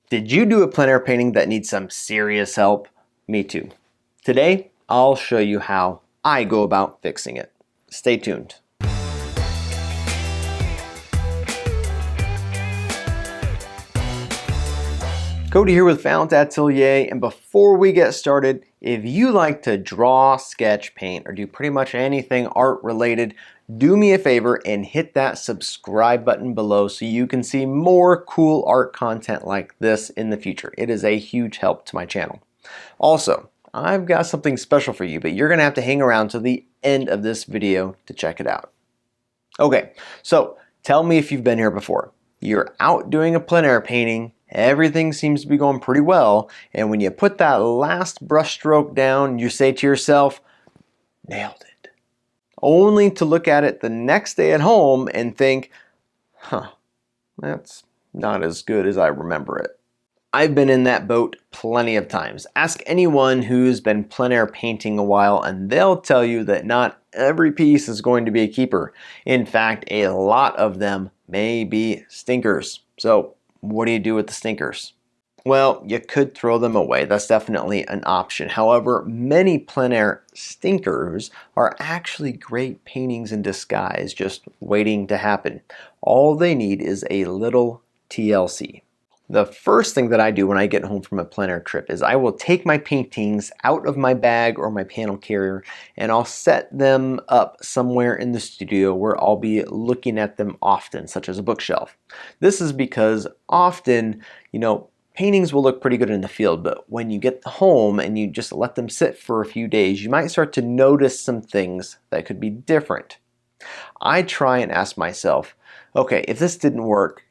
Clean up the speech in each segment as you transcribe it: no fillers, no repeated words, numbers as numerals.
Did you do a plein air painting that needs some serious help? Me too. Today, I'll show you how I go about fixing it. Stay tuned. Cody here with Found Atelier, and before we get started, if you like to draw, sketch, paint, or do pretty much anything art related, do me a favor and hit that subscribe button below so you can see more cool art content like this in the future. It is a huge help to my channel. Also, I've got something special for you, but you're gonna have to hang around to the end of this video to check it out. Okay, so tell me if you've been here before. You're out doing a plein air painting, everything seems to be going pretty well, and when you put that last brush stroke down, you say to yourself, nailed it. Only to look at it the next day at home and think, that's not as good as I remember it. I've been in that boat plenty of times. Ask anyone who's been plein air painting a while and they'll tell you that not every piece is going to be a keeper. In fact, a lot of them may be stinkers. So what do you do with the stinkers? Well, you could throw them away. That's definitely an option. However, many plein air stinkers are actually great paintings in disguise, just waiting to happen. All they need is a little TLC. The first thing that I do when I get home from a plein air trip is I will take my paintings out of my bag or my panel carrier and I'll set them up somewhere in the studio where I'll be looking at them often, such as a bookshelf. This is because often, paintings will look pretty good in the field, but when you get home and you just let them sit for a few days, you might start to notice some things that could be different. I try and ask myself, okay, if this didn't work,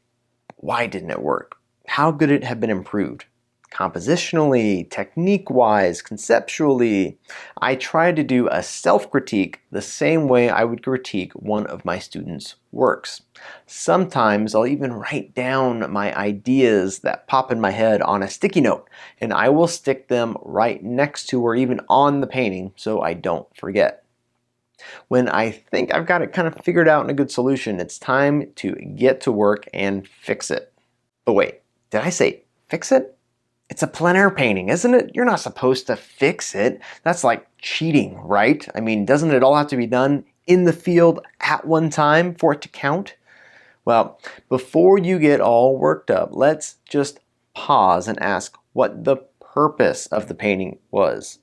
why didn't it work? How could it have been improved? Compositionally, technique-wise, conceptually. I try to do a self-critique the same way I would critique one of my students' works. Sometimes I'll even write down my ideas that pop in my head on a sticky note, and I will stick them right next to or even on the painting so I don't forget. When I think I've got it kind of figured out and a good solution, it's time to get to work and fix it. But wait. Did I say fix it? It's a plein air painting, isn't it? You're not supposed to fix it. That's like cheating, right? I mean, doesn't it all have to be done in the field at one time for it to count? Well, before you get all worked up, let's just pause and ask what the purpose of the painting was.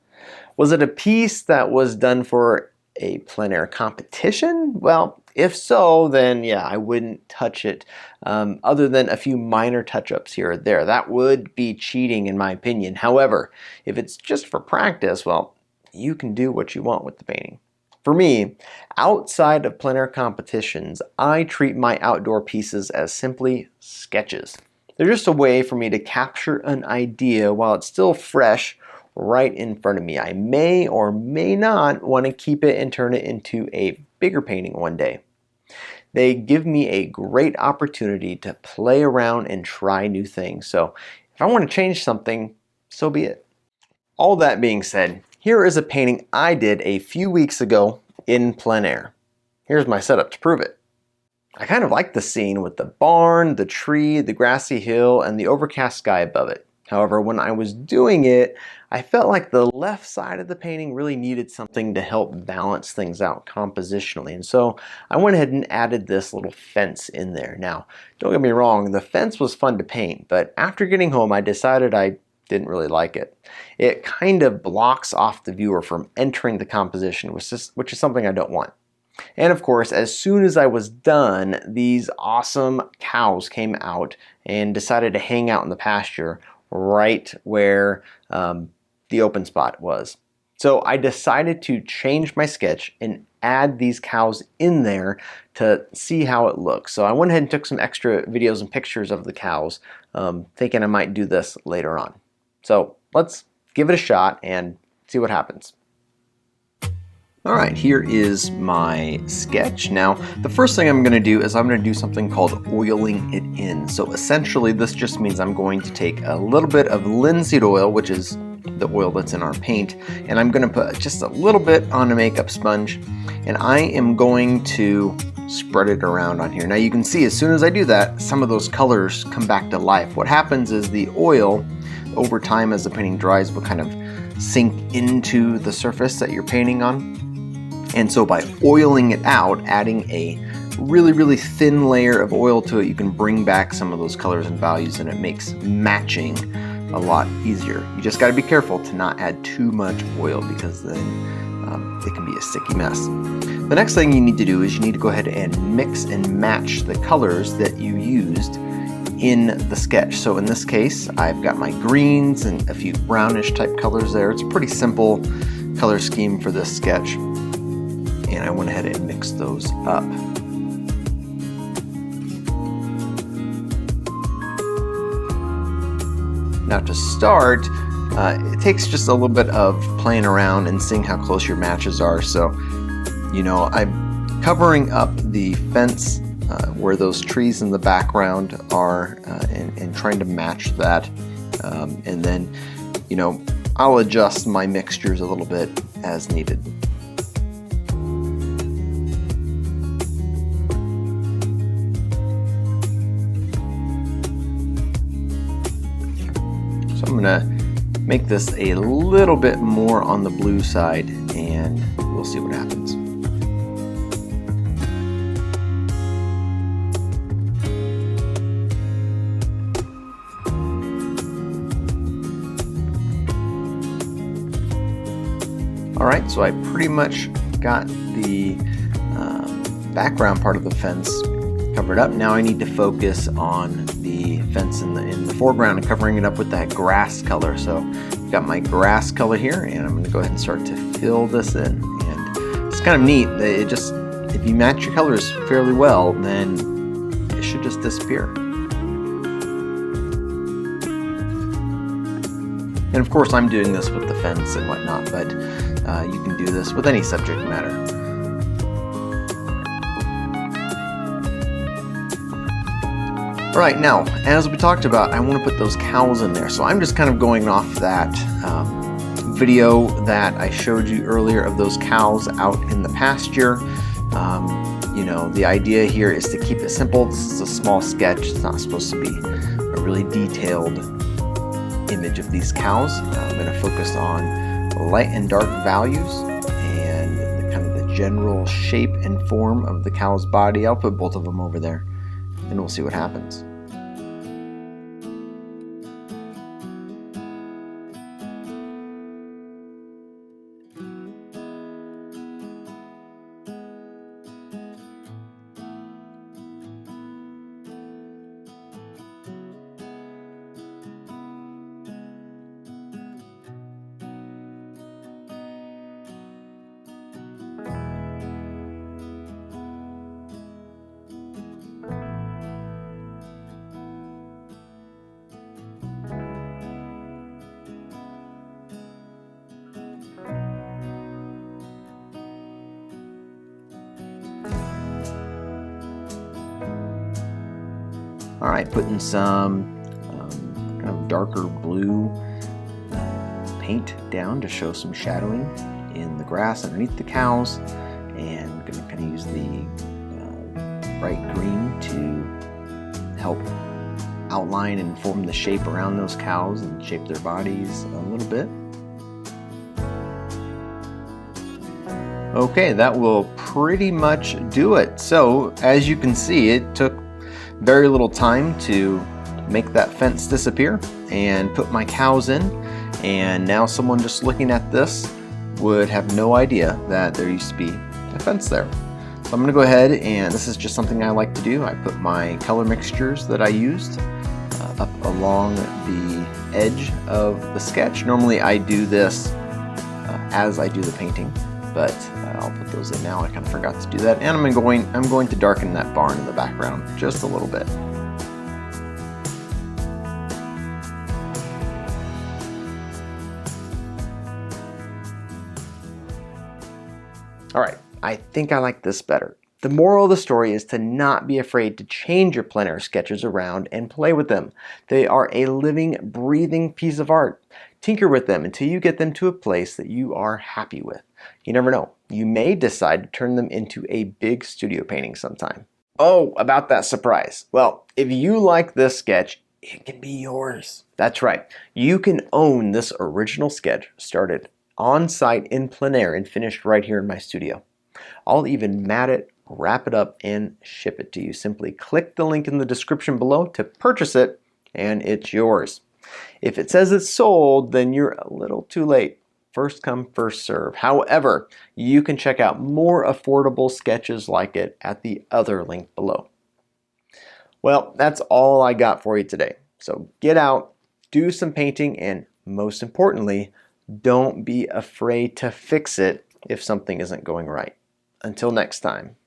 Was it a piece that was done for a plein air competition? Well, if so, then yeah, I wouldn't touch it other than a few minor touch-ups here or there. That would be cheating in my opinion. However, if it's just for practice, well, you can do what you want with the painting. For me, outside of plein air competitions, I treat my outdoor pieces as simply sketches. They're just a way for me to capture an idea while it's still fresh right in front of me. I may or may not want to keep it and turn it into a bigger painting one day. They give me a great opportunity to play around and try new things. So if I want to change something, so be it. All that being said, here is a painting I did a few weeks ago in plein air. Here's my setup to prove it. I kind of like the scene with the barn, the tree, the grassy hill, and the overcast sky above it. However, when I was doing it, I felt like the left side of the painting really needed something to help balance things out compositionally. And so I went ahead and added this little fence in there. Now, don't get me wrong, the fence was fun to paint, but after getting home, I decided I didn't really like it. It kind of blocks off the viewer from entering the composition, which is something I don't want. And of course, as soon as I was done, these awesome cows came out and decided to hang out in the pasture right where the open spot was. So I decided to change my sketch and add these cows in there to see how it looks. So I went ahead and took some extra videos and pictures of the cows, thinking I might do this later on. So let's give it a shot and see what happens. All right, here is my sketch. Now, the first thing I'm going to do is I'm going to do something called oiling it in. So essentially, this just means I'm going to take a little bit of linseed oil, which is the oil that's in our paint, and I'm going to put just a little bit on a makeup sponge, and I am going to spread it around on here. Now you can see as soon as I do that, some of those colors come back to life. What happens is the oil, over time as the painting dries, will kind of sink into the surface that you're painting on. And so by oiling it out, adding a really thin layer of oil to it, you can bring back some of those colors and values, and it makes matching a lot easier. You just got to be careful to not add too much oil, because then it can be a sticky mess. The next thing you need to do is you need to go ahead and mix and match the colors that you used in the sketch. So in this case, I've got my greens and a few brownish type colors there. It's a pretty simple color scheme for this sketch, and I went ahead and mixed those up. Now to start, it takes just a little bit of playing around and seeing how close your matches are. So, you know, I'm covering up the fence where those trees in the background are, and trying to match that. And then, you know, I'll adjust my mixtures a little bit as needed. So I'm gonna make this a little bit more on the blue side, and we'll see what happens. Alright, so I pretty much got the background part of the fence covered up. Now I need to focus on the fence in the foreground and covering it up with that grass color. So I've got my grass color here, and I'm going to go ahead and start to fill this in. And it's kind of neat. It just, if you match your colors fairly well, then it should just disappear. And of course I'm doing this with the fence and whatnot, but you can do this with any subject matter. Alright, now, as we talked about, I want to put those cows in there. So I'm just kind of going off that video that I showed you earlier of those cows out in the pasture. You know, the idea here is to keep it simple. This is a small sketch. It's not supposed to be a really detailed image of these cows. I'm going to focus on light and dark values and kind of the general shape and form of the cow's body. I'll put both of them over there, and we'll see what happens. Alright, putting some kind of darker blue paint down to show some shadowing in the grass underneath the cows, and I'm going to kind of use the bright green to help outline and form the shape around those cows and shape their bodies a little bit. Okay, that will pretty much do it. So as you can see, it took very little time to make that fence disappear and put my cows in, and now someone just looking at this would have no idea that there used to be a fence there. So I'm going to go ahead, and this is just something I like to do. I put my color mixtures that I used up along the edge of the sketch. Normally I do this as I do the painting, but I'll put those in now. I kind of forgot to do that, and I'm going to darken that barn in the background just a little bit. Alright, I think I like this better. The moral of the story is to not be afraid to change your plein air sketches around and play with them. They are a living, breathing piece of art. Tinker with them until you get them to a place that you are happy with. You never know. You may decide to turn them into a big studio painting sometime. Oh, about that surprise. Well, if you like this sketch, it can be yours. That's right. You can own this original sketch started on site in plein air and finished right here in my studio. I'll even mat it, wrap it up, and ship it to you. Simply click the link in the description below to purchase it, and it's yours. If it says it's sold, then you're a little too late. First come, first serve. However, you can check out more affordable sketches like it at the other link below. Well, that's all I got for you today. So get out, do some painting, and most importantly, don't be afraid to fix it if something isn't going right. Until next time.